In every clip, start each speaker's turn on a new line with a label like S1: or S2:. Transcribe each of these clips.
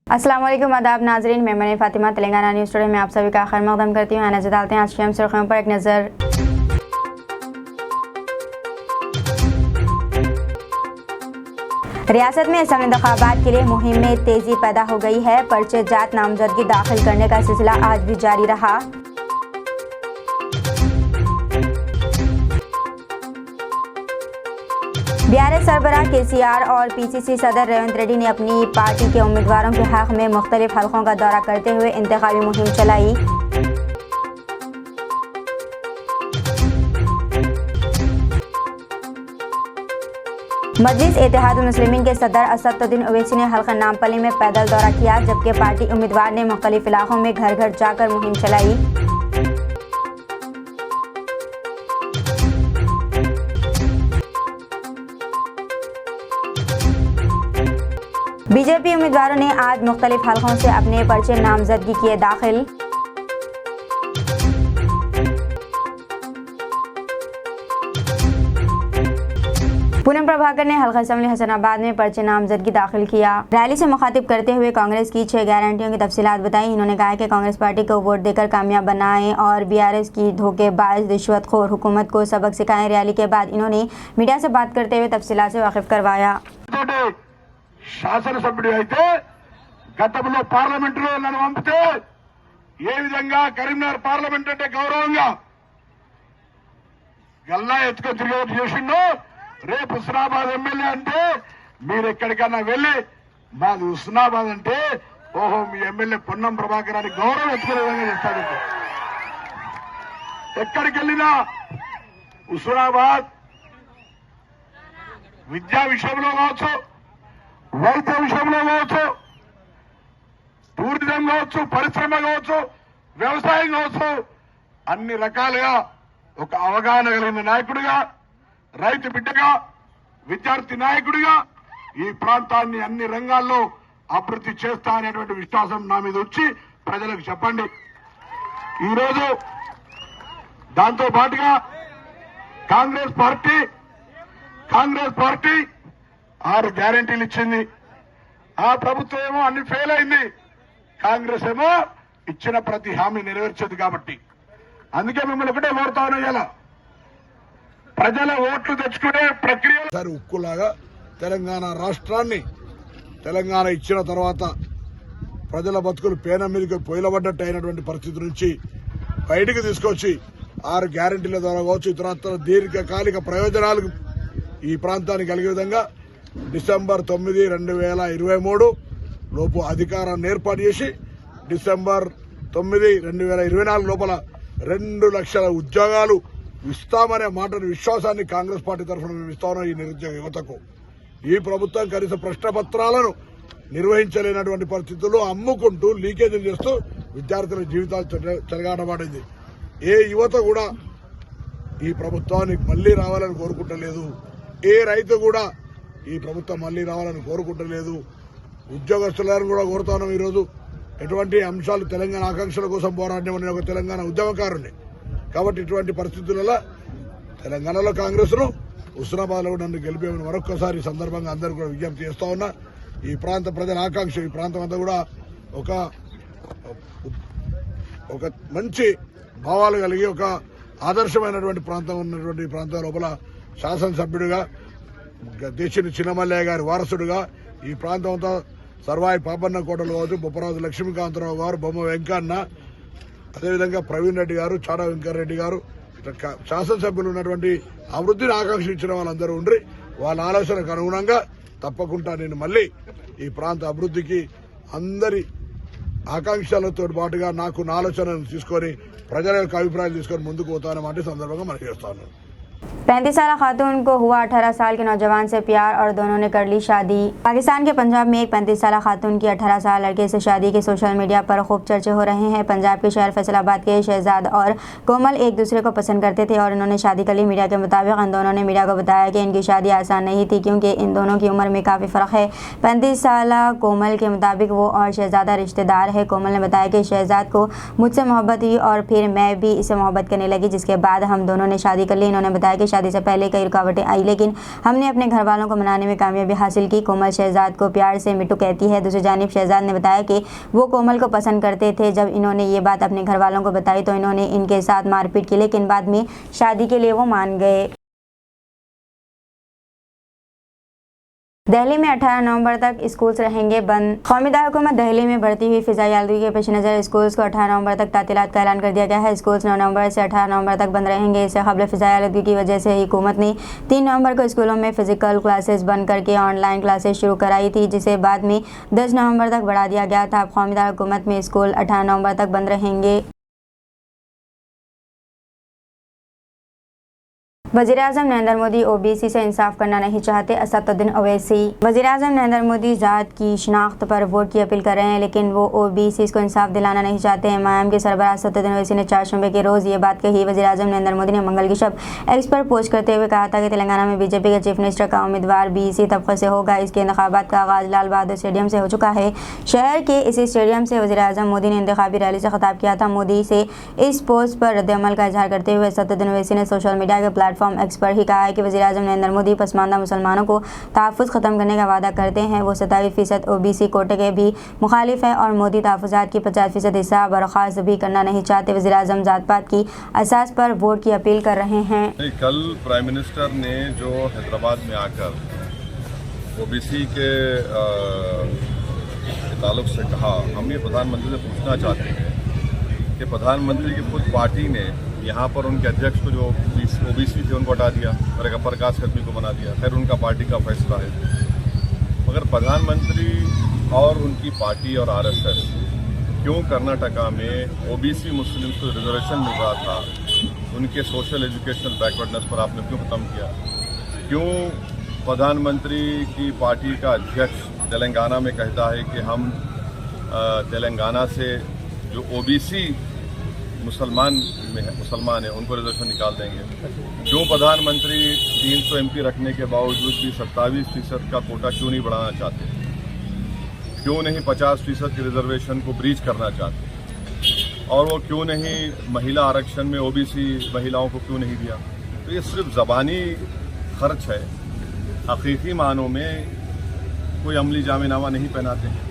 S1: अस्सलाम वालेकुम आदाब नाजरीन, मैं फातिमा तेलंगाना न्यूज़ टुडे में आप सभी का खैर मक़दम करती हूँ। नजर डालते हैं आज की अहम सुर्खियों पर एक नज़र। रियासत में असम इंतखाबात के लिए मुहिम में तेजी पैदा हो गई है। पर्चे जात नामजदगी दाखिल करने का सिलसिला आज भी जारी रहा। बीआरएस सरबराह केसीआर और पीसीसी सदर रेवंत रेड्डी ने अपनी पार्टी के उम्मीदवारों के हक में मुख्तलिफ हलकों का दौरा करते हुए इंतखाबी मुहिम चलाई। मजलिस इत्तेहादुल मुस्लिमीन के सदर असदुद्दीन ओवैसी ने हल्का नामपल्ली में पैदल दौरा किया, जबकि पार्टी उम्मीदवार ने मुख्तलिफ इलाकों में घर घर जाकर मुहिम चलाई। बीजेपी उम्मीदवारों ने आज मुख्तलिफ हलकों से अपने पर्चे नामजदगी किए दाखिल। पूनम प्रभाकर ने हल्का असम्बली हसनाबाद में पर्चे नामजदगी दाखिल किया। रैली से मुखातिब करते हुए कांग्रेस की 6 गारंटियों की तफसीलात बताई। इन्होंने कहा कि कांग्रेस पार्टी को वोट देकर कामयाब बनाएं और बीआरएस की धोखेबाज रिश्वतखोर हुकूमत को सबक सिखाएं। रैली के बाद इन्होंने मीडिया से बात करते हुए तफसीलात से वाकिफ करवाया।
S2: శాసనసభ్యుడు అయితే గతంలో పార్లమెంటులో నన్ను పంపితే ఏ విధంగా కరీంనగర్ పార్లమెంట్ అంటే గౌరవంగా గల్లా ఎత్తుకొని తిరిగి చేసిండో, రేపు హుస్నాబాద్ ఎమ్మెల్యే అంటే మీరు ఎక్కడికన్నా వెళ్ళి మాది హుస్నాబాద్ అంటే ఓహో మీ ఎమ్మెల్యే పొన్నం ప్రభాకర్ అని గౌరవం ఎత్తుకునే విధంగా చేస్తాడు. ఎక్కడికి వెళ్ళినా హుస్నాబాద్ విద్యా విషయంలో కావచ్చు, వైద్య విషయంలో కావచ్చు, టూరిజం కావచ్చు, పరిశ్రమ కావచ్చు, వ్యవసాయం కావచ్చు, అన్ని రకాలుగా ఒక అవగాహన కలిగిన నాయకుడిగా, రైతు బిడ్డగా, విద్యార్థి నాయకుడిగా ఈ ప్రాంతాన్ని అన్ని రంగాల్లో అభివృద్ధి చేస్తా అనేటువంటి విశ్వాసం నా మీద వచ్చి ప్రజలకు చెప్పండి. ఈరోజు దాంతో పాటుగా కాంగ్రెస్ పార్టీ 6 గ్యారెంటీలు ఇచ్చింది. ఆ ప్రభుత్వం ఏమో అన్ని ఫెయిల్ అయింది, కాంగ్రెస్ ఏమో ఇచ్చిన ప్రతి హామీ నెరవేర్చదు. కాబట్టి అందుకే మిమ్మల్ని ఒకటే కోరుతా ఉన్నా, ప్రజల ఓట్లు తెచ్చుకునే ప్రక్రియ ఉక్కులాగా తెలంగాణ రాష్ట్రాన్ని తెలంగాణ ఇచ్చిన తర్వాత ప్రజల బతుకులు పేన మీదకి పొయ్యిలబడ్డట్టు అయినటువంటి పరిస్థితి నుంచి బయటికి తీసుకొచ్చి 6 గ్యారెంటీల ద్వారా కావచ్చు, ఇతరత్ర దీర్ఘకాలిక ప్రయోజనాలు ఈ ప్రాంతానికి కలిగే విధంగా డిసెంబర్ 9, 2023 లోపు అధికారాన్ని ఏర్పాటు చేసి డిసెంబర్ 9, 2024 లోపల 2 లక్షల ఉద్యోగాలు ఇస్తామనే మాటను విశ్వాసాన్ని కాంగ్రెస్ పార్టీ తరఫున మేము ఇస్తామని ఈ నిరుద్యోగ యువతకు. ఈ ప్రభుత్వం కనీస ప్రశ్నపత్రాలను నిర్వహించలేనటువంటి పరిస్థితుల్లో అమ్ముకుంటూ లీకేజీలు చేస్తూ విద్యార్థుల జీవితాలు చెలగాటమాడింది. ఏ యువత కూడా ఈ ప్రభుత్వానికి మళ్లీ రావాలని కోరుకుంటలేదు, ఏ రైతు కూడా ఈ ప్రభుత్వం మళ్లీ రావాలని కోరుకుంటలేదు. ఉద్యోగస్తులను కూడా కోరుతున్నాం. ఈరోజు ఎటువంటి అంశాలు తెలంగాణ ఆకాంక్షల కోసం పోరాటం ఒక తెలంగాణ ఉద్యమకారుని కాబట్టి ఇటువంటి పరిస్థితులలో తెలంగాణలో కాంగ్రెస్ ను హుస్నాబాద్ లో నన్ను గెలిపేమని మరొక్కసారి సందర్భంగా అందరూ కూడా విజ్ఞప్తి చేస్తా ఉన్నా. ఈ ప్రాంత ప్రజల ఆకాంక్ష, ఈ ప్రాంతం అంతా కూడా ఒక మంచి భావాలు కలిగి ఒక ఆదర్శమైనటువంటి ప్రాంతం ఉన్నటువంటి ప్రాంతం లోపల శాసనసభ్యుడిగా దేశిని చిన్నమల్లయ్య గారి వారసుడుగా ఈ ప్రాంతం అంతా సర్వాయి పాపన్న కోటలు కావచ్చు, బొప్పరాజు లక్ష్మీకాంతరావు గారు, బొమ్మ వెంకన్న, అదేవిధంగా ప్రవీణ్ రెడ్డి గారు, చాడా వెంకరెడ్డి గారు, శాసనసభ్యులు ఉన్నటువంటి అభివృద్ధిని ఆకాంక్షించిన వాళ్ళందరూ ఉండి వాళ్ళ ఆలోచనకు అనుగుణంగా తప్పకుండా నేను మళ్లీ ఈ ప్రాంత అభివృద్ధికి అందరి ఆకాంక్షలతో పాటుగా నాకు నా ఆలోచనను తీసుకొని ప్రజల యొక్క అభిప్రాయాలు తీసుకొని ముందుకు పోతానన్నమాట సందర్భంగా మనం చేస్తాను.
S1: 35 साल खातून को हुआ 18 साल के नौजवान से प्यार और दोनों ने कर ली शादी। पाकिस्तान के पंजाब में एक 35 साल खातून की 18 साल लड़के से शादी के सोशल मीडिया पर खूब चर्चे हो रहे हैं। पंजाब के शहर फैसलाबाद के शहजाद और कोमल एक दूसरे को पसंद करते थे और इन्होंने शादी कर ली। मीडिया के मुताबिक इन दोनों ने मीडिया को बताया कि इनकी शादी आसान नहीं थी क्योंकि इन दोनों की उम्र में काफ़ी फ़र्क है। 35 साल कोमल के मुताबिक वो और शहजादा रिश्तेदार है। कोमल ने बताया कि शहजाद को मुझसे मोहब्बत हुई और फिर मैं भी इससे मोहब्बत करने लगी, जिसके बाद हम दोनों ने शादी कर ली। इन्होंने बताया कि शादी से पहले कई रुकावटें आई लेकिन हमने अपने घर वालों को मनाने में कामयाबी हासिल की। कोमल शहजाद को प्यार से मिट्टू कहती है। दूसरी जानिब शहजाद ने बताया कि वो कोमल को पसंद करते थे। जब इन्होंने ये बात अपने घर वालों को बताई तो इन्होंने इनके साथ मारपीट की, लेकिन बाद में शादी के लिए वो मान गए। दिल्ली में 18 नवंबर तक स्कूल्स रहेंगे बंद। कौमी दारकूमत दिल्ली में बढ़ती हुई फिजाई आलूगी के पेश नज़र स्कूल्स को 18 नवंबर तक तातीलात का ऐलान कर दिया गया है। स्कूल्स 9 नवंबर से 18 नवंबर तक बंद रहेंगे। इससे कबल फिजाई आलूगी की वजह से ही हुकूमत ने 3 नवंबर को स्कूलों में फिजिकल क्लासेस बंद करके ऑनलाइन क्लासेस शुरू कराई थी, जिसे बाद में 10 नवंबर तक बढ़ा दिया गया था। अब कौमी दारकूमत में स्कूल 18 नवंबर तक बंद रहेंगे। वज़ीर-ए-आज़म नरेंद्र मोदी ओबीसी से इंसाफ करना नहीं चाहते। असदुद्दीन ओवैसी। वज़ीर-ए-आज़म नरेंद्र मोदी ज़ात की शनाख्त पर वोट की अपील कर रहे हैं, लेकिन वो ओबीसी को इंसाफ दिलाना नहीं चाहते हैं। एमआईएम के सरबराह असदुद्दीन ओवैसी ने चारशंबे के रोज़ ये बात कही। वज़ीर-ए-आज़म नरेंद्र मोदी ने मंगल की शब एक्स पर पोस्ट करते हुए कहा था कि तेलंगाना में बीजेपी के चीफ मिनिस्टर का उम्मीदवार बीसी तबके से होगा। इसके इंतखाबात का आगाज़ लाल बहादुर स्टेडियम से हो चुका है। शहर के इसी स्टेडियम से वज़ीर-ए-आज़म मोदी ने इंतखाबी रैली से खिताब किया था। मोदी से इस पोस्ट पर रद्द-ए-अमल का इजहार करते हुए असदुद्दीन ओवैसी ने सोशल मीडिया के प्लेटफॉर्म एक्स पर ही कहा है कि वज़ीर-ए-आज़म नरेंद्र मोदी पसमानदा मुसलमानों को तहफ़्फ़ुज़ ख़त्म करने का वादा करते हैं। वो 27% ओबीसी कोटे के भी मुखालिफ है और मोदी तहफ़्फ़ुज़ात की 50% हिस्सा बर्खास्त भी करना नहीं चाहते। वज़ीर-ए-आज़म ज़ात-पात की असास पर वोट की अपील कर रहे हैं।
S3: कल प्राइम मिनिस्टर ने जो हैदराबाद में आकर ओबीसी के ताल्लुक से कहा, हम ये प्रधानमंत्री से पूछना चाहते हैं कि प्रधानमंत्री की खुद पार्टी ने यहाँ पर उनके अध्यक्ष को जो ओबीसी थे उनको हटा दिया और एक अपर कास्ट आदमी को बना दिया। खैर उनका पार्टी का फैसला है, मगर प्रधानमंत्री और उनकी पार्टी और आरएसएस क्यों कर्नाटका में ओबीसी मुस्लिम्स को रिजर्वेशन मिल रहा था, उनके सोशल एजुकेशनल बैकवर्डनेस पर आपने क्यों खत्म किया? क्यों प्रधानमंत्री की पार्टी का अध्यक्ष तेलंगाना में कहता है कि हम तेलंगाना से जो ओबीसी मुसलमान है उनको रिजर्वेशन निकाल देंगे? क्यों प्रधानमंत्री 300 एमपी रखने के बावजूद भी 27% का कोटा क्यों नहीं बढ़ाना चाहते? क्यों नहीं 50% की रिजर्वेशन को ब्रीच करना चाहते? और वो क्यों नहीं महिला आरक्षण में ओबीसी महिलाओं को क्यों नहीं दिया? तो ये सिर्फ ज़बानी खर्च है, हकीकी मानों में कोई अमली जामिनामा नहीं पहनाते हैं।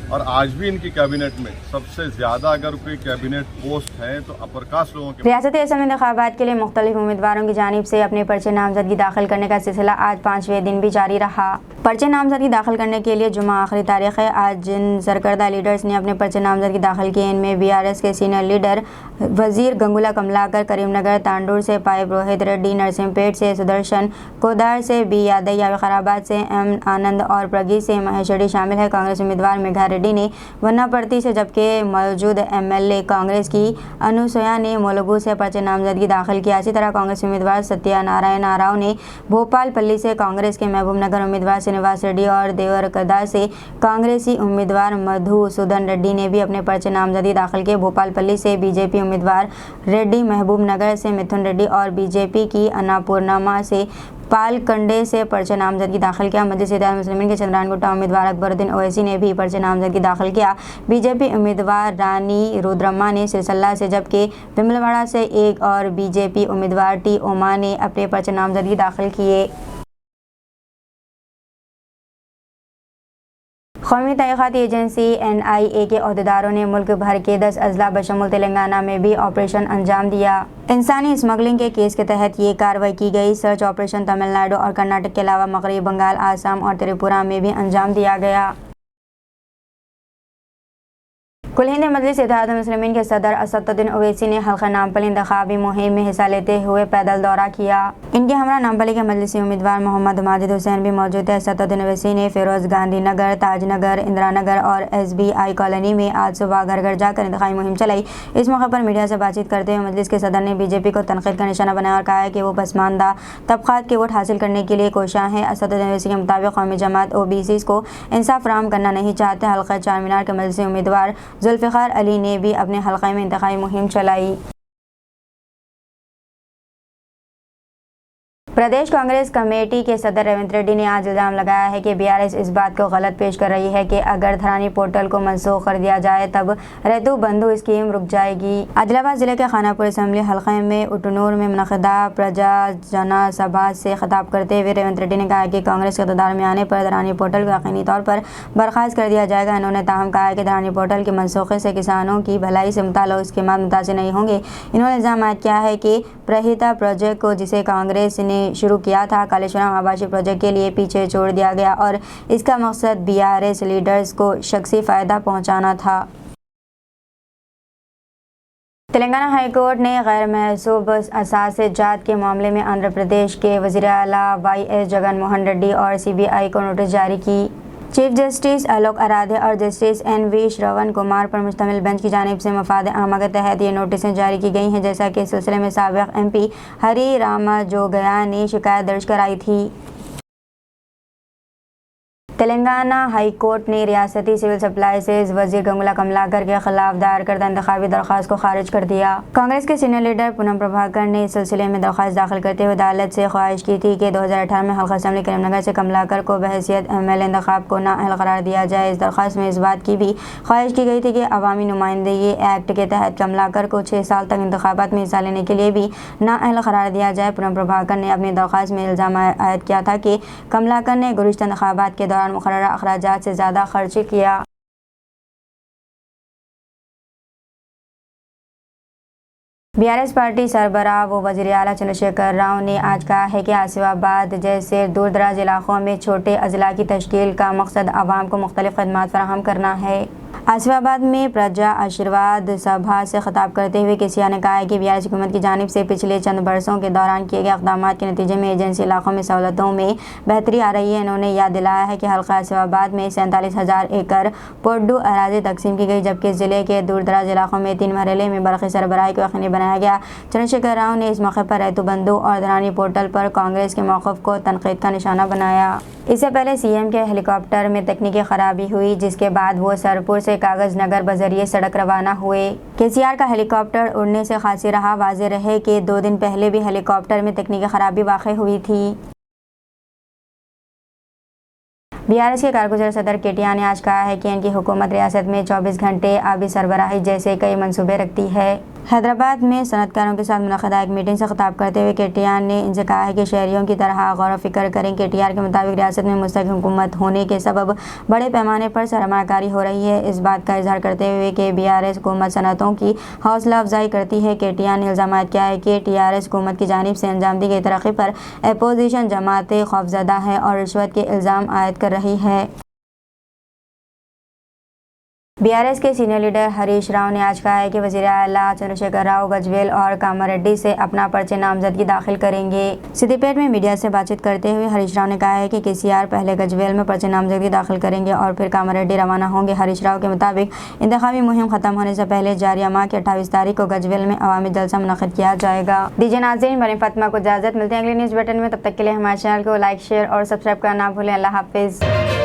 S3: और आज भी इनकी कैबिनेट में सबसे ज़्यादा अगर कोई कैबिनेट पोस्ट है तो अपर कास्ट लोगों के।
S1: रियासती असम्बली इंतखाबात के लिए मुख्तलिफ उम्मीदवारों की जानिब से अपने पर्चे नामजदगी दाखिल करने का सिलसिला आज 5वें दिन भी जारी रहा। पर्चे नामजदगी दाखिल करने के लिए जुमा आखिरी तारीख है। आज जिन सरकर्दा लीडर्स ने अपने पर्चे नामजदगी दाखिल किए, इनमें बीआरएस के सीनियर लीडर वजीर गंगुला कमलाकर, करीमनगर तांडूर से पाइप रोहित रेड्डी, नरसिंहपेट से सुदर्शन, कोदार से बी यादయ్య, विकाराबाद से एम आनंद और प्रगी से महेश रेड्डी शामिल है। कांग्रेस उम्मीदवार मेघा रेड्डी ने वन्नापर्ती से, जबकि मौजूद एमएलए कांग्रेस की अनुसुया ने मुलुगु से पर्चे नामजदगी दाखिल किया। इसी तरह कांग्रेस उम्मीदवार सत्यनारायण राव ने भोपालपल्ली से, कांग्रेस के महबूबनगर उम्मीदवार श्रीनिवास रेड्डी और देवरकदा से कांग्रेसी उम्मीदवार मधुसूदन रेड्डी ने भी अपने पर्चे नामजदगी दाखिल किए। भोपालपल्ली से बीजेपी उम्मीदवार रेड्डी, महबूबनगर से मिथुन रेड्डी और बीजेपी की अन्नापूर्णमा से पालकंडे से पर्चे नामजदगी दाखिल किया। मजलिस इत्तेहाद मुस्लिमीन के चंद्रानगुट्टा उम्मीदवार अकबरुद्दीन ओवैसी ने भी पर्चे नामजदगी दाखिल किया। बीजेपी उम्मीदवार रानी रुद्रम्मा ने सिरसल्ला से, जबकि विमलवाड़ा से एक और बीजेपी उम्मीदवार टी ओमा ने अपने पर्चे नामजदगी दाखिल किए। कौमी तहक़ीक़ाती एजेंसी NIA के अहदेदारों ने मुल्क भर के 10 अजला बशमुल तेलंगाना में भी ऑपरेशन अंजाम दिया। इंसानी स्मगलिंग के केस के तहत ये कार्रवाई की गई। सर्च ऑपरेशन तमिलनाडु और कर्नाटक के अलावा मगरबी बंगाल, आसाम और त्रिपुरा में भी अंजाम दिया गया। कुल हिंद मजलिस इत्तेहादुल मुस्लिमीन के सदर असदुद्दीन ओवैसी ने हल्का नामपली इंतखाबी मुहिम में हिस्सा लेते हुए पैदल दौरा किया। इनके हमरा नामपली के मजलिसी उम्मीदवार मोहम्मद माजिद हुसैन भी मौजूद है। असदुद्दीन ओवैसी ने फिरोज गांधी नगर, ताजनगर, इंदिरा नगर और SBI कॉलोनी में आज सुबह घर घर जाकर इंतखाबी मुहिम चलाई। इस मौके पर मीडिया से बातचीत करते हुए मजलिस के सदर ने बीजेपी को तनकीद का निशाना बनाया और कहा है कि वो पसमानदा तबकात के वोट हासिल करने के लिए कोशां है। असदुद्दीन ओवैसी के मुताबिक कौमी जमात OBC को इंसाफ फराहम करना नहीं चाहते। हल्का चार मीनार के मजलिसी उम्मीदवार जुल्फ़िकार अली ने भी अपने हल्के में इंतखाबी मुहिम चलाई। प्रदेश कांग्रेस कमेटी के सदर रेवंत रेड्डी ने आज इल्जाम लगाया है कि BRS इस बात को गलत पेश कर रही है कि अगर धरानी पोर्टल को मनसूख कर दिया जाए तब रेतु बंधु स्कीम रुक जाएगी। आदिलाबाद जिले के खानापुर असम्बली हल्के में उटनूर में मुनक़दा प्रजा जनसभा से खिताब करते हुए रेवंत रेड्डी ने कहा कि कांग्रेस के इक़्तिदार में आने पर धरानी पोर्टल को यकीनी तौर पर बर्खास्त कर दिया जाएगा। इन्होंने ताहम कहा है कि धरानी पोर्टल की मनसूखी से किसानों की भलाई से मुताल्लिक़ स्कीमात मुतासिर नहीं होंगे। इन्होंने इल्ज़ाम आयद किया है कि प्रहिता प्रोजेक्ट को जिसे कांग्रेस ने शुरू किया था कालेश्वरम आवासीय प्रोजेक्ट के लिए पीछे छोड़ दिया गया और इसका मकसद BRS लीडर्स को शख्सी फ़ायदा पहुंचाना था। तेलंगाना हाई कोर्ट ने गैर महसूब असासे जात के मामले में आंध्र प्रदेश के वज़ीर आला YS जगन मोहन रेड्डी और CBI को नोटिस जारी की। चीफ जस्टिस आलोक आराध्य और जस्टिस NV श्रवण कुमार पर मुश्तमिल बेंच की जानिब से मफाद आमा के तहत ये नोटिसें जारी की गई हैं। जैसा कि इस सिलसिले में साबिक़ MP हरी रामाजोगया ने शिकायत दर्ज कराई थी। तेलंगाना हाई कोर्ट ने रियासती सिविल सप्लाईज वजीर गंगुला कमलाकर के खिलाफ दायर करदा इंतखाबी दरख्वास्त को खारिज कर दिया। कांग्रेस के सीनियर लीडर पूनम प्रभाकर ने इस सिलसिले में दरख्वास्त दाखिल करते हुए अदालत से ख्वाहिश की थी कि 2018 में हल्का असम्बली करीमनगर से कमलाकर को बहैसियत MLA इंतखाब को नाअहल करार दिया जाए। इस दरख्वास्त में इस बात की भी ख्वाहिश की गई थी कि अवामी नुमाइंदगी एक्ट के तहत कमलाकर को 6 साल तक इंतखाबात में हिस्सा लेने के लिए भी नाअहल करार दिया जाए। पूनम प्रभाकर ने अपनी दरख्वास्त में इल्ज़ाम आयद किया था कि कमलाकर ने गुज़िश्ता इंतखाबात के दौरान मुक़र्ररा अखराजात से ज़्यादा खर्च किया। BRS पार्टी सरबराह व वज़ीर आला चंद्रशेखर राव ने आज कहा है कि आसिफाबाद जैसे दूर दराज इलाकों में छोटे अजला की तश्कील का मकसद आवाम को मुख्तलिफ खदमात फराहम करना है। आसिफाबाद में प्रजा आशीर्वाद सभा से खिताब करते हुए केसीआर ने कहा है कि BRS हुकूमत की जानिब से पिछले चंद बरसों के दौरान किए गए इक़दाम के नतीजे में एजेंसी इलाकों में सहूलतों में बेहतरी आ रही है। इन्होंने याद दिलाया है कि हल्का आसिफाबाद में 47,000 एकड़ पोड्डू अराजी तकसीम की गई, जबकि ज़िले के दूर दराज इलाकों में 3 मरहले में बरक़ी सरबराही को यकीनी बनाया गया। चंद्रशेखर राव ने इस मौके पर रेतु बंधु और धरानी पोर्टल पर कांग्रेस के मौक़िफ़ को तनक़ीद का निशाना बनाया। इससे पहले CM के हेलीकॉप्टर में तकनीकी खराबी हुई, जिसके बाद वो सरपुर से कागज नगर बजरिए सड़क रवाना हुए। केसीआर का हेलीकॉप्टर उड़ने से खासी रहा। वाज़ेह रहे कि 2 दिन पहले भी हेलीकॉप्टर में तकनीकी खराबी वाक़ई हुई थी। BRS के कारगुज़र सदर केटीआर ने आज कहा है कि इनकी हुकूमत रियासत में 24 घंटे आबी सरबराही जैसे कई मंसूबे रखती है। हैदराबाद में सनतकारों के साथ मुनक़दा एक मीटिंग से खिताब करते हुए केटीआर ने इनसे कहा है कि शहरियों की तरह गौर व फिक्र करें। केटीआर के मुताबिक रियासत में मुस्तक़िल हुकूमत होने के सबब बड़े पैमाने पर सरमायाकारी हो रही है। इस बात का इजहार करते हुए कि BRS हुकूमत सनतों की हौसला अफजाई करती है। केटीआर ने इल्ज़ाम किया है कि TRS हुकूमत की जानिब से अंजाम दी गई तरक्की पर अपोजिशन जमातें खौफज़दा हैं और रिश्वत के इल्ज़ाम आयद कर रही है। BRS के सीनियर लीडर हरीश राव ने आज कहा है कि वज़ीर आला चंद्रशेखर राव गजवेल और कामारेड्डी से अपना पर्चे नामजदगी दाखिल करेंगे। सिद्दीपेट में मीडिया से बातचीत करते हुए हरीश राव ने कहा है कि केसीआर पहले गजवेल में पर्चे नामजदगी दाखिल करेंगे और फिर कामारेड्डी रवाना होंगे। हरीश राव के मुताबिक इंतखाबी मुहिम खत्म होने से पहले जारिया माह की 28 तारीख को गजवेल में अवामी जलसा मुनक़िद किया जाएगा। दीजिए नाज़रीन, मरीम फातिमा को इजाज़त। मिलते हैं अगले न्यूज़ बुलेटिन में। तब तक के लिए हमारे चैनल को लाइक, शेयर और सब्सक्राइब करना ना भूलें। अल्लाह हाफिज़।